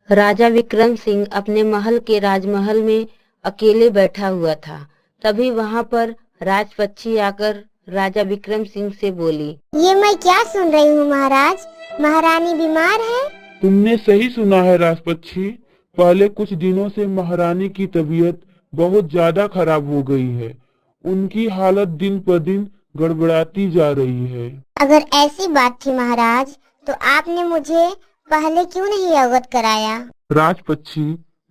राजा विक्रम सिंह अपने महल के राजमहल में अकेले बैठा हुआ था। तभी वहां पर राजपक्षी आकर राजा विक्रम सिंह से बोली, ये मैं क्या सुन रही हूँ महाराज, महारानी बीमार है। तुमने सही सुना है राजपक्षी। पहले कुछ दिनों से महारानी की तबीयत बहुत ज्यादा खराब हो गई है। उनकी हालत दिन पर दिन गड़बड़ाती जा रही है। अगर ऐसी बात थी महाराज, तो आपने मुझे पहले क्यों नहीं अवगत कराया। राजपक्षी,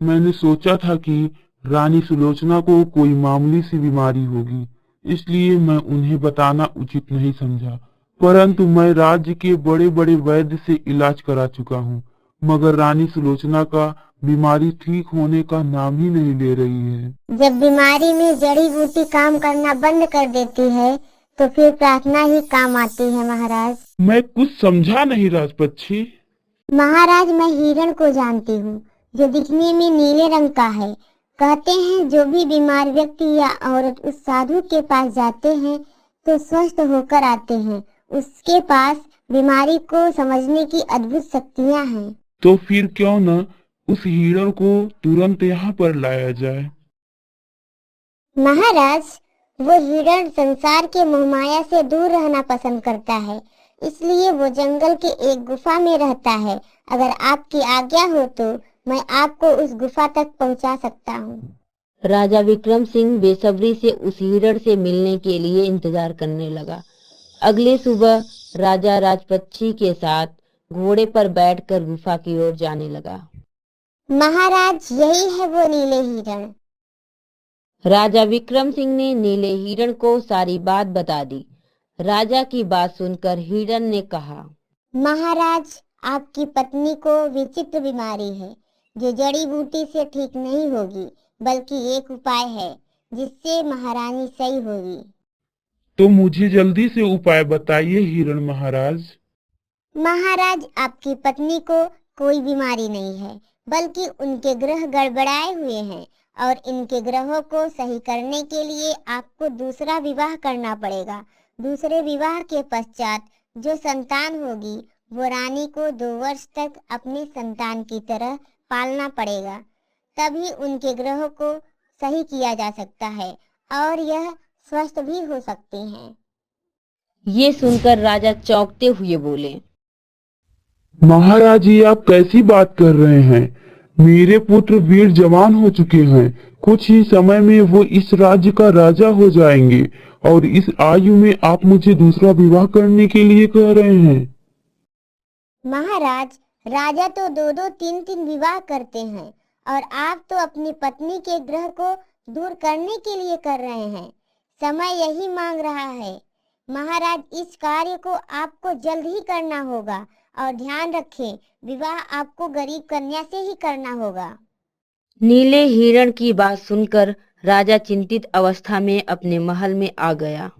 मैंने सोचा था कि रानी सुलोचना को कोई मामूली सी बीमारी होगी, इसलिए मैं उन्हें बताना उचित नहीं समझा। परंतु मैं राज्य के बड़े बड़े वैद्य से इलाज करा चुका हूँ, मगर रानी सुलोचना का बीमारी ठीक होने का नाम ही नहीं ले रही है। जब बीमारी में जड़ी बूटी काम करना बंद कर देती है, तो फिर प्रार्थना ही काम आती है महाराज। मैं कुछ समझा नहीं राजपक्षी। महाराज, मैं हिरण को जानती हूँ, जो दिखने में नीले रंग का है। कहते हैं जो भी बीमार व्यक्ति या औरत उस साधु के पास जाते हैं तो स्वस्थ होकर आते हैं। उसके पास बीमारी को समझने की अद्भुत शक्तियाँ हैं। तो फिर क्यों न उस हिरण को तुरंत यहाँ पर लाया जाए। महाराज, वो हिरण संसार के मोहमाया से दूर रहना पसंद करता है, इसलिए वो जंगल के एक गुफा में रहता है। अगर आपकी आज्ञा हो तो मैं आपको उस गुफा तक पहुंचा सकता हूँ। राजा विक्रम सिंह बेसब्री से उस हिरण से मिलने के लिए इंतजार करने लगा। अगली सुबह राजा राजपक्षी के साथ घोड़े पर बैठकर गुफा की ओर जाने लगा। महाराज, यही है वो नीले हिरण। राजा विक्रम सिंह ने नीले हिरण को सारी बात बता दी। राजा की बात सुनकर हिरण ने कहा, महाराज, आपकी पत्नी को विचित्र बीमारी है, जो जड़ी बूटी से ठीक नहीं होगी, बल्कि एक उपाय है जिससे महारानी सही होगी। तो मुझे जल्दी से उपाय बताइए हिरण महाराज। महाराज, आपकी पत्नी को कोई बीमारी नहीं है, बल्कि उनके ग्रह गड़बड़ाए हुए हैं, और इनके ग्रहों को सही करने के लिए आपको दूसरा विवाह करना पड़ेगा। दूसरे विवाह के पश्चात जो संतान होगी, वो रानी को 2 वर्ष तक अपने संतान की तरह पालना पड़ेगा। तभी उनके ग्रहों को सही किया जा सकता है और यह स्वस्थ भी हो सकती हैं। ये सुनकर राजा चौंकते हुए बोले, महाराज, ये आप कैसी बात कर रहे हैं। मेरे पुत्र वीर जवान हो चुके हैं। कुछ ही समय में वो इस राज्य का राजा हो जाएंगे, और इस आयु में आप मुझे दूसरा विवाह करने के लिए कह रहे हैं। महाराज, राजा तो 2-2, 3-3 विवाह करते हैं, और आप तो अपनी पत्नी के ग्रह को दूर करने के लिए कर रहे हैं। समय यही मांग रहा है। महाराज, इस कार्य को आपको जल्द ही करना होगा, और ध्यान रखें, विवाह आपको गरीब कन्या से ही करना होगा। नीले हिरण की बात सुनकर राजा चिंतित अवस्था में अपने महल में आ गया।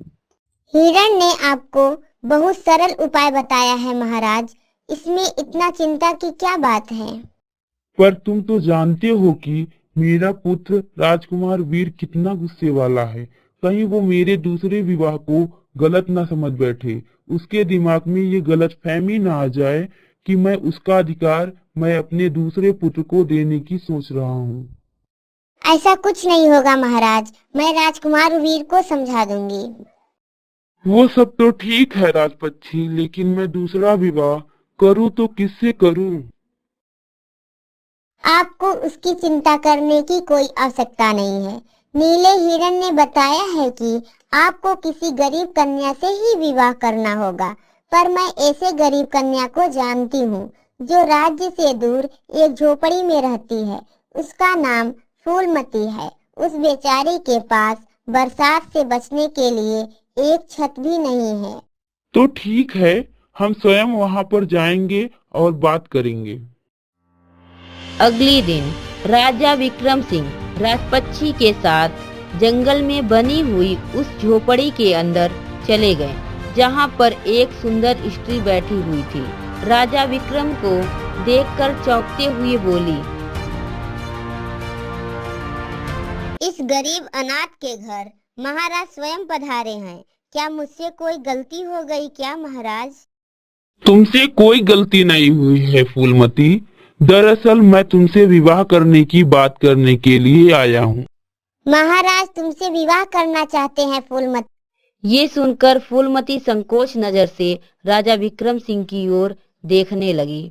हिरण ने आपको बहुत सरल उपाय बताया है महाराज, इसमें इतना चिंता की क्या बात है। पर तुम तो जानते हो कि मेरा पुत्र राजकुमार वीर कितना गुस्से वाला है। कहीं वो मेरे दूसरे विवाह को गलत ना समझ बैठे। उसके दिमाग में ये गलतफहमी ना आ जाए कि मैं उसका अधिकार मैं अपने दूसरे पुत्र को देने की सोच रहा हूँ। ऐसा कुछ नहीं होगा महाराज, मैं राजकुमार वीर को समझा दूंगी। वो सब तो ठीक है राजपक्षी, लेकिन मैं दूसरा विवाह करूँ तो किससे करूँ। आपको उसकी चिंता करने की कोई आवश्यकता नहीं है। नीले हिरण ने बताया है कि आपको किसी गरीब कन्या से ही विवाह करना होगा, पर मैं ऐसे गरीब कन्या को जानती हूँ जो राज्य से दूर एक झोपड़ी में रहती है। उसका नाम फूलमती है। उस बेचारी के पास बरसात से बचने के लिए एक छत भी नहीं है। तो ठीक है, हम स्वयं वहाँ पर जाएंगे और बात करेंगे। अगले दिन राजा विक्रम सिंह राजपक्षी के साथ जंगल में बनी हुई उस झोपड़ी के अंदर चले गए, जहां पर एक सुंदर स्त्री बैठी हुई थी। राजा विक्रम को देखकर चौंकते हुए बोली, इस गरीब अनाथ के घर महाराज स्वयं पधारे हैं। क्या मुझसे कोई गलती हो गई क्या महाराज। तुमसे कोई गलती नहीं हुई है फूलमती। दरअसल मैं तुमसे विवाह करने की बात करने के लिए आया हूँ। महाराज तुमसे विवाह करना चाहते हैं फूलमती। ये सुनकर फूलमती संकोच नजर से राजा विक्रम सिंह की ओर देखने लगी।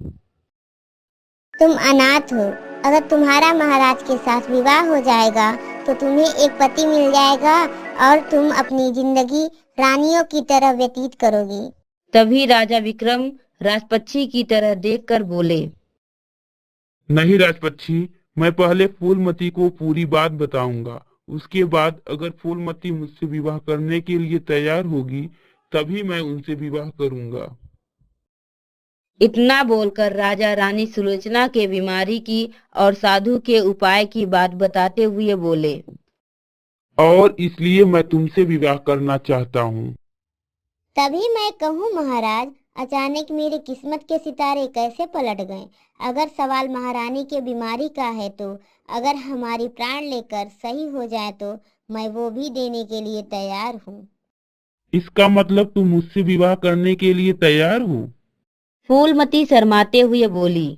तुम अनाथ हो, अगर तुम्हारा महाराज के साथ विवाह हो जाएगा तो तुम्हें एक पति मिल जाएगा और तुम अपनी जिंदगी रानियों की तरह व्यतीत करोगी। तभी राजा विक्रम राजपक्षी की तरह देखकर बोले, नहीं राजपक्षी, मैं पहले फूलमती को पूरी बात बताऊंगा। उसके बाद अगर फूलमती मुझसे विवाह करने के लिए तैयार होगी तभी मैं उनसे विवाह करूंगा। इतना बोलकर राजा रानी सुलोचना के बीमारी की और साधु के उपाय की बात बताते हुए बोले, और इसलिए मैं तुमसे विवाह करना चाहता हूँ। तभी मैं कहूँ महाराज, अचानक मेरी किस्मत के सितारे कैसे पलट गए। अगर सवाल महारानी के बीमारी का है तो अगर हमारी प्राण लेकर सही हो जाए तो मैं वो भी देने के लिए तैयार हूँ। इसका मतलब तुम मुझसे विवाह करने के लिए तैयार हो? फूलमती शर्माते हुए बोली,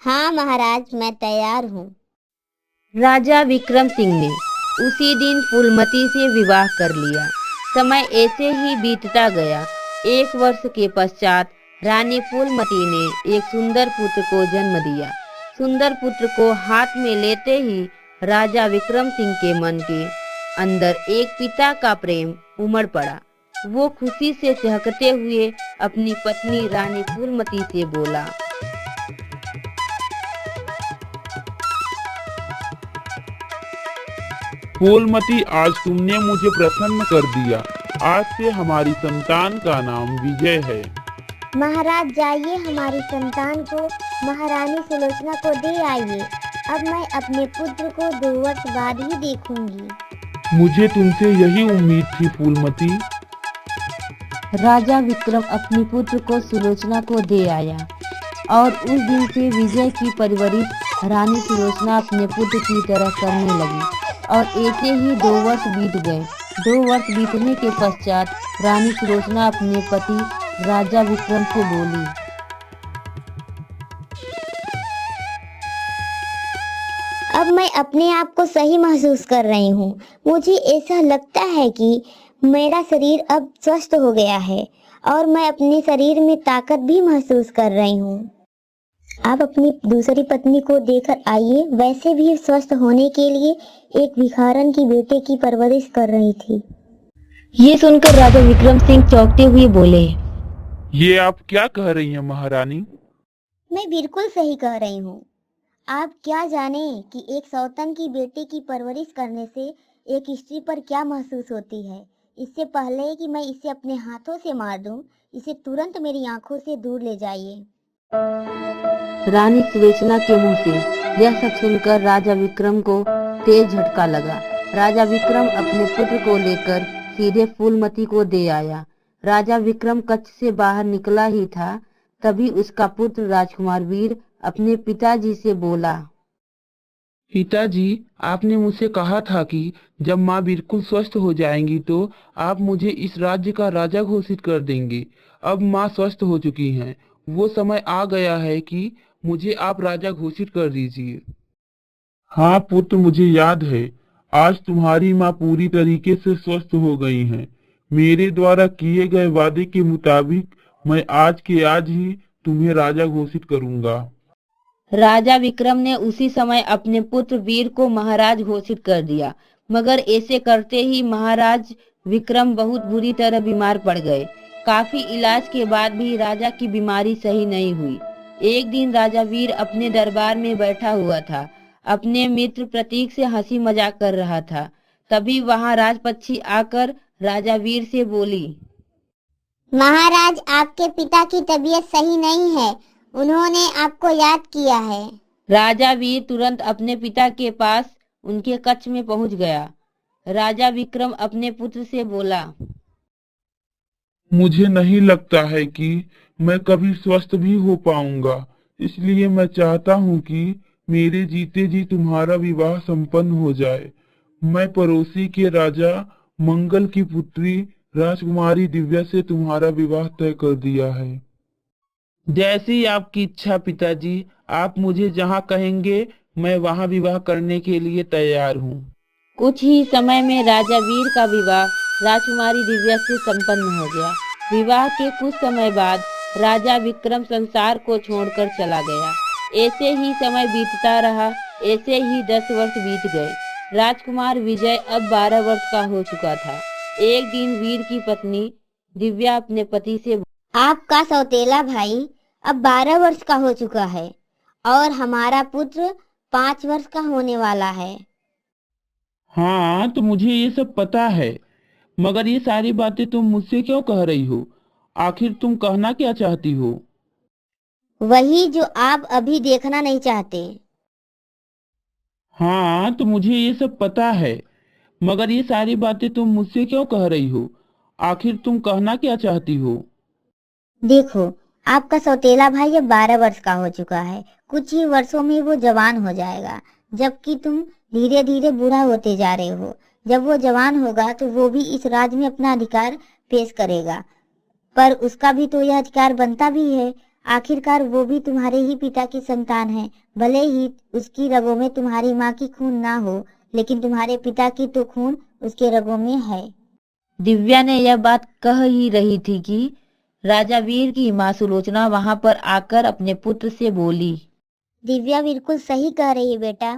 हाँ महाराज, मैं तैयार हूँ। राजा विक्रम सिंह ने उसी दिन फूलमती से विवाह कर लिया। समय ऐसे ही बीतता गया। 1 वर्ष के पश्चात रानी फूलमती ने एक सुंदर पुत्र को जन्म दिया। सुंदर पुत्र को हाथ में लेते ही राजा विक्रम सिंह के मन के अंदर एक पिता का प्रेम उमड़ पड़ा। वो खुशी से चहकते हुए अपनी पत्नी रानी फूलमती से बोला, फूलमती, आज तुमने मुझे प्रसन्न कर दिया। आज से हमारी संतान का नाम विजय है। महाराज जाइए, हमारी संतान को महारानी सुलोचना को दे आइए। अब मैं अपने पुत्र को 2 वर्ष बाद ही देखूंगी। मुझे तुमसे यही उम्मीद थी फूलमती। राजा विक्रम अपनी पुत्र को सुलोचना को दे आया और उस दिन से विजय की परवरिश रानी सुलोचना अपने पुत्र की तरह करने लगी। और ऐसे ही 2 वर्ष बीत गए। 2 वर्ष बीतने के पश्चात रानी सुलोचना अपने पति राजा विक्रम से बोली, अब मैं अपने आप को सही महसूस कर रही हूँ। मुझे ऐसा लगता है कि मेरा शरीर अब स्वस्थ हो गया है और मैं अपने शरीर में ताकत भी महसूस कर रही हूँ। आप अपनी दूसरी पत्नी को देकर आइए। वैसे भी स्वस्थ होने के लिए एक भिखारन की बेटे की परवरिश कर रही थी। ये सुनकर राजा विक्रम सिंह चौंकते हुए बोले, ये आप क्या कह रही हैं महारानी? मैं बिल्कुल सही कह रही हूँ। आप क्या जाने कि एक सौतन की बेटे की परवरिश करने से एक स्त्री पर क्या महसूस होती है। इससे पहले कि मैं इसे अपने हाथों से मार दूं, इसे तुरंत मेरी आंखों से दूर ले जाइए। रानी सुलोचना के मुंह से यह सब सुनकर राजा विक्रम को तेज झटका लगा। राजा विक्रम अपने पुत्र को लेकर सीधे फूलमती को दे आया। राजा विक्रम कक्ष से बाहर निकला ही था, तभी उसका पुत्र राजकुमार वीर अपने पिताजी से बोला, पिताजी, आपने मुझसे कहा था कि जब माँ बिल्कुल स्वस्थ हो जाएंगी तो आप मुझे इस राज्य का राजा घोषित कर देंगे। अब माँ स्वस्थ हो चुकी हैं, वो समय आ गया है कि मुझे आप राजा घोषित कर दीजिए। हाँ पुत्र, मुझे याद है। आज तुम्हारी माँ पूरी तरीके से स्वस्थ हो गई हैं। मेरे द्वारा किए गए वादे के मुताबिक मैं आज के आज ही तुम्हें राजा घोषित करूंगा। राजा विक्रम ने उसी समय अपने पुत्र वीर को महाराज घोषित कर दिया। मगर ऐसे करते ही महाराज विक्रम बहुत बुरी तरह बीमार पड़ गए। काफी इलाज के बाद भी राजा की बीमारी सही नहीं हुई। एक दिन राजा वीर अपने दरबार में बैठा हुआ था, अपने मित्र प्रतीक से हंसी मजाक कर रहा था। तभी वहां राजपक्षी आकर राजा वीर से बोली, महाराज, आपके पिता की तबीयत सही नहीं है, उन्होंने आपको याद किया है। राजा वीर तुरंत अपने पिता के पास उनके कक्ष में पहुंच गया। राजा विक्रम अपने पुत्र से बोला, मुझे नहीं लगता है कि मैं कभी स्वस्थ भी हो पाऊंगा, इसलिए मैं चाहता हूँ कि मेरे जीते जी तुम्हारा विवाह संपन्न हो जाए। मैं पड़ोसी के राजा मंगल की पुत्री राजकुमारी दिव्या से तुम्हारा विवाह तय कर दिया है। जैसी आपकी इच्छा पिताजी, आप मुझे जहाँ कहेंगे मैं वहाँ विवाह करने के लिए तैयार हूँ। कुछ ही समय में राजा वीर का विवाह राजकुमारी दिव्या से संपन्न हो गया। विवाह के कुछ समय बाद राजा विक्रम संसार को छोड़कर चला गया। ऐसे ही समय बीतता रहा। ऐसे ही 10 वर्ष बीत गए। राजकुमार विजय अब 12 वर्ष का हो चुका था। एक दिन वीर की पत्नी दिव्या अपने पति से आपका सौतेला भाई अब 12 वर्ष का हो चुका है और हमारा पुत्र 5 वर्ष का होने वाला है। हाँ, तो मुझे ये सब पता है, मगर ये सारी बातें तुम मुझसे क्यों कह रही हो? आखिर तुम कहना क्या चाहती हो? वही जो आप अभी देखना नहीं चाहते। हाँ, तो मुझे ये सब पता है, मगर ये सारी बातें तुम मुझसे क्यों कह रही हो? आखिर तुम कहना क्या चाहती हो? देखो, आपका सौतेला भाई अब 12 वर्ष का हो चुका है। कुछ ही वर्षों में वो जवान हो जाएगा, जबकि तुम धीरे धीरे बूढ़ा होते जा रहे हो। जब वो जवान होगा तो वो भी इस राज्य में अपना अधिकार पेश करेगा, पर उसका भी तो यह अधिकार बनता भी है। आखिरकार वो भी तुम्हारे ही पिता की संतान है। भले ही उसकी रगों में तुम्हारी माँ की खून ना हो, लेकिन तुम्हारे पिता की तो खून उसके रगों में है। दिव्या ने यह बात कह ही रही थी कि राजा वीर की माँ सुलोचना वहां पर आकर अपने पुत्र से बोली। दिव्या बिल्कुल सही कह रही है बेटा।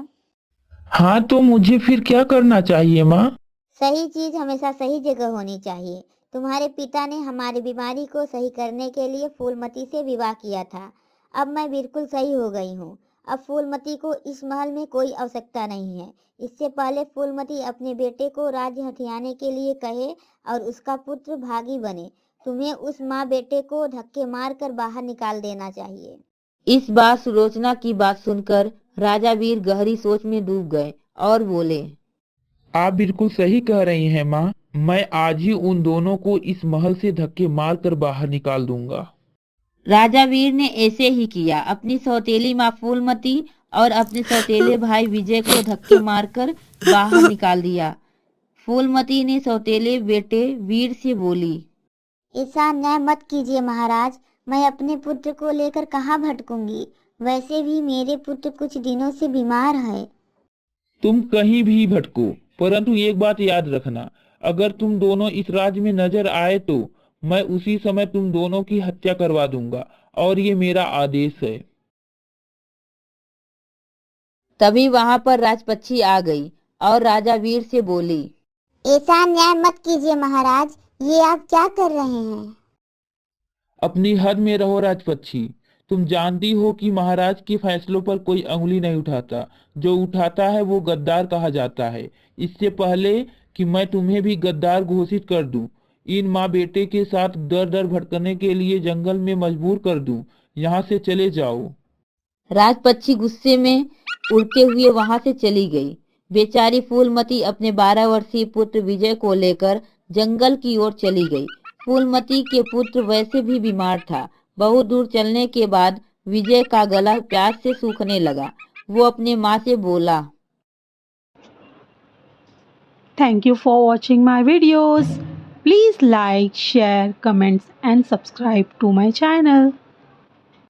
हाँ, तो मुझे फिर क्या करना चाहिए माँ? सही चीज हमेशा सही जगह होनी चाहिए। तुम्हारे पिता ने हमारी बीमारी को सही करने के लिए फूलमती से विवाह किया था। अब मैं बिल्कुल सही हो गई हूँ। अब फूलमती को इस महल में कोई आवश्यकता नहीं है। इससे पहले फूलमती अपने बेटे को राज्य हथियाने के लिए कहे और उसका पुत्र भागी बने, तुम्हें उस माँ बेटे को धक्के मार कर बाहर निकाल देना चाहिए। इस बार सुलोचना की बात सुनकर राजा वीर गहरी सोच में डूब गए और बोले। आप बिल्कुल सही कह रही हैं माँ। मैं आज ही उन दोनों को इस महल से धक्के मार कर बाहर निकाल दूंगा। राजा वीर ने ऐसे ही किया। अपनी सौतेली माँ फूलमती और अपने सौतेले भाई विजय को धक्के मारकर बाहर निकाल दिया। फूलमती ने सौतेले बेटे वीर से बोली। ऐसा अन्याय मत कीजिए महाराज। मैं अपने पुत्र को लेकर कहाँ भटकूंगी। वैसे भी मेरे पुत्र कुछ दिनों से बीमार है। तुम कहीं भी भटको, परंतु एक बात याद रखना, अगर तुम दोनों इस राज्य में नजर आए तो मैं उसी समय तुम दोनों की हत्या करवा दूंगा, और ये मेरा आदेश है। तभी वहां पर राजपक्षी आ गई और राजा वीर से बोली। ऐसा अन्याय मत कीजिए महाराज। ये आप क्या कर रहे हैं? अपनी हद में रहो राजपक्षी। तुम जानती हो कि महाराज के फैसलों पर कोई अंगुली नहीं उठाता। जो उठाता है वो गद्दार कहा जाता है। इससे पहले कि मैं तुम्हें भी गद्दार घोषित कर दूं, इन माँ बेटे के साथ दर दर भटकने के लिए जंगल में मजबूर कर दूं, यहाँ से चले जाओ। राजपक्षी गुस्से में उड़ते हुए वहां से चली गई। बेचारी फूलमती अपने 12 वर्षीय पुत्र विजय को लेकर जंगल की ओर चली गई। फूलमती के पुत्र वैसे भी बीमार था। बहुत दूर चलने के बाद विजय का गला प्यास से सूखने लगा। वो अपने माँ से बोला। Thank you for watching my videos. Please like, share, comments and subscribe to my channel.